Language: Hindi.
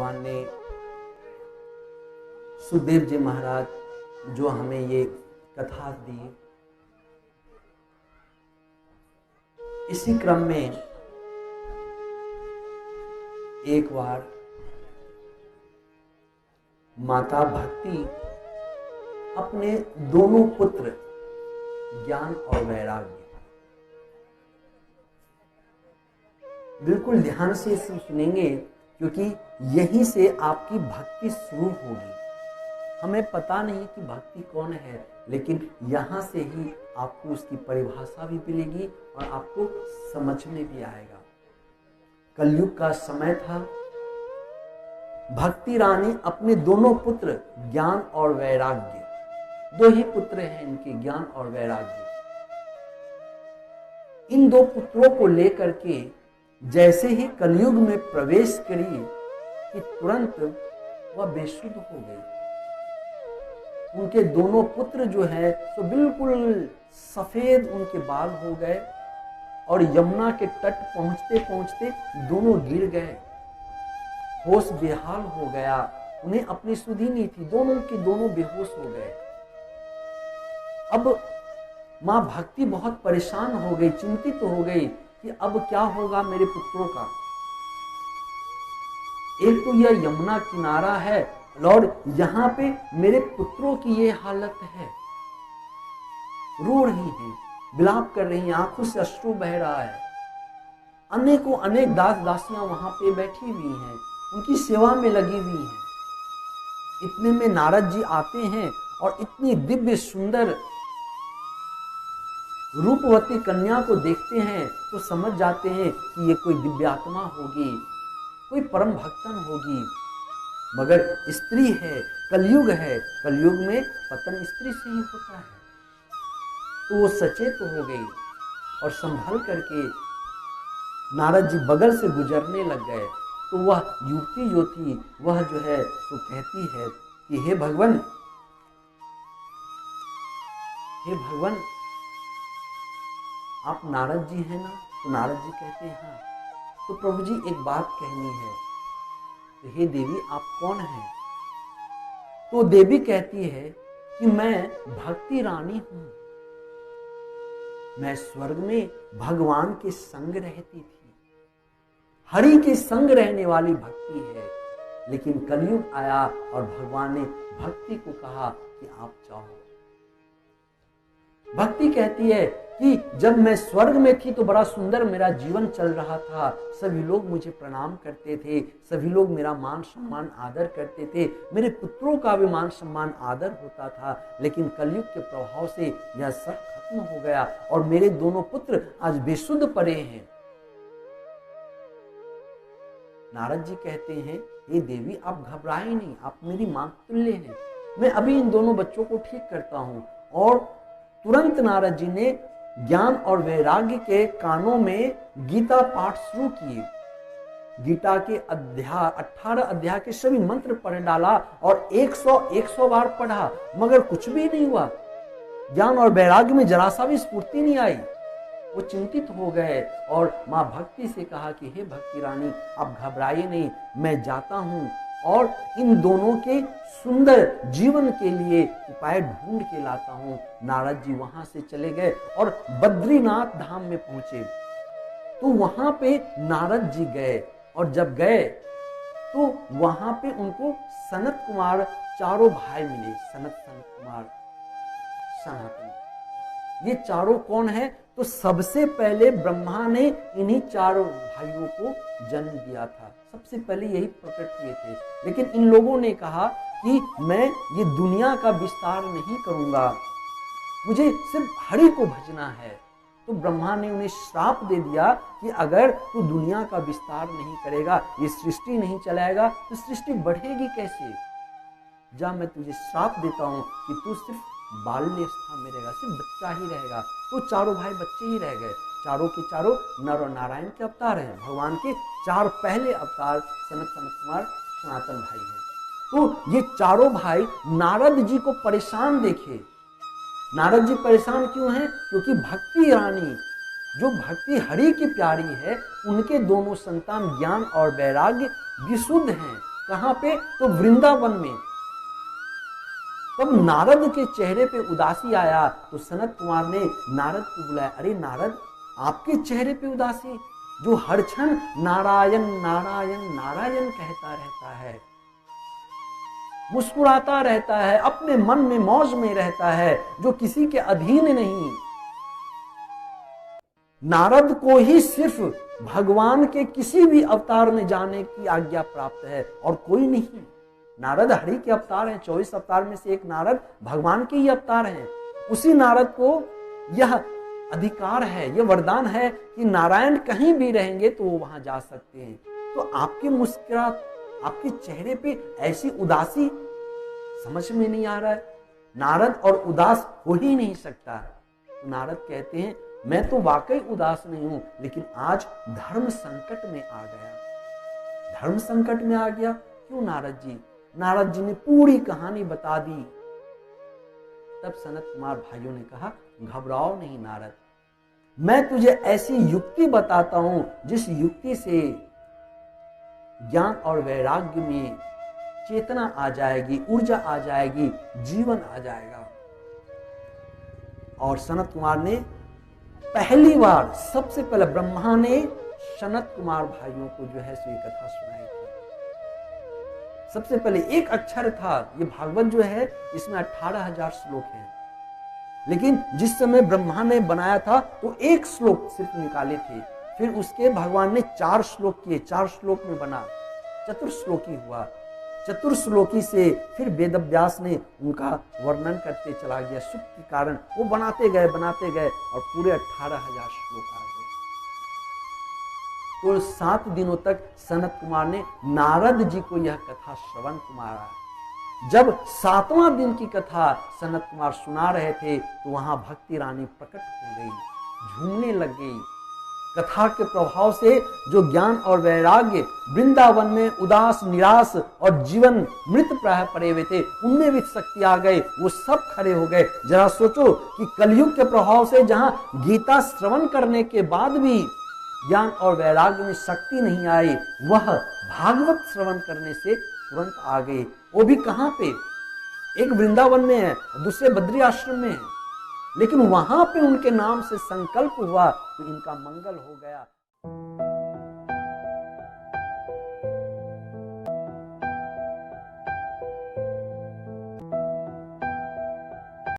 भगवान ने सुखदेव जी महाराज जो हमें ये कथा दी, इसी क्रम में एक बार माता भक्ति अपने दोनों पुत्र ज्ञान और वैराग्य, बिल्कुल ध्यान से इसे सुनेंगे क्योंकि यहीं से आपकी भक्ति शुरू होगी। हमें पता नहीं कि भक्ति कौन है, लेकिन यहां से ही आपको उसकी परिभाषा भी मिलेगी और आपको समझ में भी आएगा। कलयुग का समय था। भक्ति रानी अपने दोनों पुत्र ज्ञान और वैराग्य, दो ही पुत्र हैं इनके, ज्ञान और वैराग्य, इन दो पुत्रों को लेकर के जैसे ही कलयुग में प्रवेश करी कि तुरंत वह बेसुध हो गई। उनके दोनों पुत्र जो है तो बिल्कुल सफेद उनके बाल हो गए और यमुना के तट पहुंचते पहुंचते दोनों गिर गए, होश बेहाल हो गया। उन्हें अपनी सुधि नहीं थी, दोनों के दोनों बेहोश हो गए। अब मां भक्ति बहुत परेशान हो गई, चिंतित हो गई कि अब क्या होगा मेरे पुत्रों का। एक तो यह यमुना किनारा है और यहां पे मेरे पुत्रों की ये हालत है, रो रही हैं, विलाप कर रही हैं, आंखों से अश्रु बह रहा है। अनेकों अनेक दास दासियां वहां पे बैठी हुई हैं, उनकी सेवा में लगी हुई हैं। इतने में नारद जी आते हैं और इतनी दिव्य सुंदर रूपवती कन्या को देखते हैं तो समझ जाते हैं कि ये कोई दिव्यात्मा होगी, कोई परम भक्तन होगी। मगर स्त्री है, कलयुग है, कलयुग में पतन स्त्री से ही होता है। तो वो सचेत हो गई और संभल करके नारद जी बगल से गुजरने लग गए। तो वह युवती जो थी वह जो है तो कहती है कि हे भगवान, हे भगवान, आप नारद जी हैं ना? तो नारद जी कहते हैं हाँ। तो प्रभु जी एक बात कहनी है। तो हे देवी आप कौन हैं? तो देवी कहती है कि मैं भक्ति रानी हूं, मैं स्वर्ग में भगवान के संग रहती थी, हरि के संग रहने वाली भक्ति है। लेकिन कलयुग आया और भगवान ने भक्ति को कहा कि आप चाहो। भक्ति कहती है कि जब मैं स्वर्ग में थी तो बड़ा सुंदर मेरा जीवन चल रहा था, सभी लोग मुझे प्रणाम करते थे, सभी लोग मेरा मान सम्मान आदर करते थे, मेरे पुत्रों का भी मान सम्मान आदर होता था। लेकिन कलयुग के प्रभाव से यह सब खत्म हो गया और मेरे दोनों पुत्र आज बेसुध पड़े हैं। नारद जी कहते हैं हे देवी आप घबराए नहीं, आप मेरी मां तुल्य हैं, मैं अभी इन दोनों बच्चों को ठीक करता हूं। और तुरंत नारद जी ने ज्ञान और वैराग्य के कानों में गीता पाठ शुरू किए। गीता के 18 अध्याय के सभी मंत्र पढ़ डाला और 100 बार पढ़ा, मगर कुछ भी नहीं हुआ। ज्ञान और वैराग्य में जरा सा भी स्फूर्ति नहीं आई। वो चिंतित हो गए और मां भक्ति से कहा कि हे भक्ति रानी आप घबराइए नहीं, मैं जाता हूं और इन दोनों के सुंदर जीवन के लिए उपाय ढूंढ के लाता हूं। नारद जी वहां से चले गए और बद्रीनाथ धाम में पहुंचे। तो वहां पे नारद जी गए और जब गए तो वहां पे उनको सनत कुमार चारों भाई मिले, सनत कुमार सनातन। ये चारों कौन है? तो सबसे पहले ब्रह्मा ने इन्हीं चारों भाइयों को जन्म दिया था, सबसे पहले यही प्रकट किए थे। लेकिन इन लोगों ने कहा कि मैं ये दुनिया का विस्तार नहीं करूंगा, मुझे सिर्फ हरि को भजना है। तो ब्रह्मा ने उन्हें श्राप दे दिया कि अगर तू दुनिया का विस्तार नहीं करेगा, ये सृष्टि नहीं चलाएगा तो सृष्टि बढ़ेगी कैसे? जा मैं तुझे श्राप देता हूं कि तू सिर्फ बाल्य अवस्था में रहेगा, सिर्फ बच्चा ही रहेगा। तो चारों भाई बच्चे ही रह गए। चारों के चारों नर और नारायण के अवतार हैं, भगवान के 4 पहले अवतार सनत कुमार सनातन भाई हैं। तो ये चारों भाई नारद जी को परेशान देखे। नारद जी परेशान क्यों हैं? क्योंकि भक्ति रानी जो भक्ति हरि की प्यारी है, उनके दोनों संतान ज्ञान और वैराग्य विशुद्ध हैं, कहां पे? तो वृंदावन में। तब नारद के चेहरे पे उदासी आया तो सनत कुमार ने नारद को बुलाया। अरे नारद, आपके चेहरे पे उदासी, जो हर क्षण नारायण नारायण नारायण कहता रहता है, मुस्कुराता रहता है, अपने मन में मौज में रहता है, जो किसी के अधीन नहीं। नारद को ही सिर्फ भगवान के किसी भी अवतार में जाने की आज्ञा प्राप्त है और कोई नहीं। नारद हरि के अवतार हैं, 24 अवतार में से एक नारद भगवान के ही अवतार हैं। उसी नारद को यह अधिकार है, यह वरदान है कि नारायण कहीं भी रहेंगे तो वो वहां जा सकते हैं। तो आपकी मुस्कुराहट, आपके चेहरे पे ऐसी उदासी समझ में नहीं आ रहा है। नारद और उदास हो ही नहीं सकता। तो नारद कहते हैं मैं तो वाकई उदास नहीं हूं, लेकिन आज धर्म संकट में आ गया। धर्म संकट में आ गया क्यों नारद जी? नारद जी ने पूरी कहानी बता दी। तब सनत कुमार भाइयों ने कहा घबराओ नहीं नारद, मैं तुझे ऐसी युक्ति बताता हूं जिस युक्ति से ज्ञान और वैराग्य में चेतना आ जाएगी, ऊर्जा आ जाएगी, जीवन आ जाएगा। और सनत कुमार ने पहली बार, सबसे पहले ब्रह्मा ने सनत कुमार भाइयों को जो है सो ये कथा सुनाई थी। सबसे पहले एक अक्षर था। ये भागवत जो है इसमें 18,000 श्लोक हैं, लेकिन जिस समय ब्रह्मा ने बनाया था तो एक श्लोक सिर्फ निकाले थे। फिर उसके भगवान ने 4 श्लोक किए, 4 श्लोक में बना, चतुर्श्लोकी हुआ। चतुर्श्लोकी से फिर वेदव्यास ने उनका वर्णन करते चला गया। सुख के कारण वो बनाते गए और पूरे 18,000 श्लोक आ गए। तो 7 दिनों तक सनत कुमार ने नारद जी को यह कथा श्रवण कुमारा। जब 7वां दिन की कथा सनत कुमार सुना रहे थे तो वहां भक्ति रानी प्रकट हो गई, झूमने लग गई। कथा के प्रभाव से जो ज्ञान और वैराग्य वृंदावन में उदास, निराश और जीवन मृत प्राय पड़े हुए थे, उनमें भी शक्ति आ गए, वो सब खड़े हो गए। जरा सोचो कि कलयुग के प्रभाव से जहां गीता श्रवण करने के बाद भी ज्ञान और वैराग्य में शक्ति नहीं आई, वह भागवत श्रवण करने से तुरंत आ गए। वो भी कहां पे? एक वृंदावन में है, दूसरे बद्री आश्रम में है, लेकिन वहां पे उनके नाम से संकल्प हुआ तो इनका मंगल हो गया।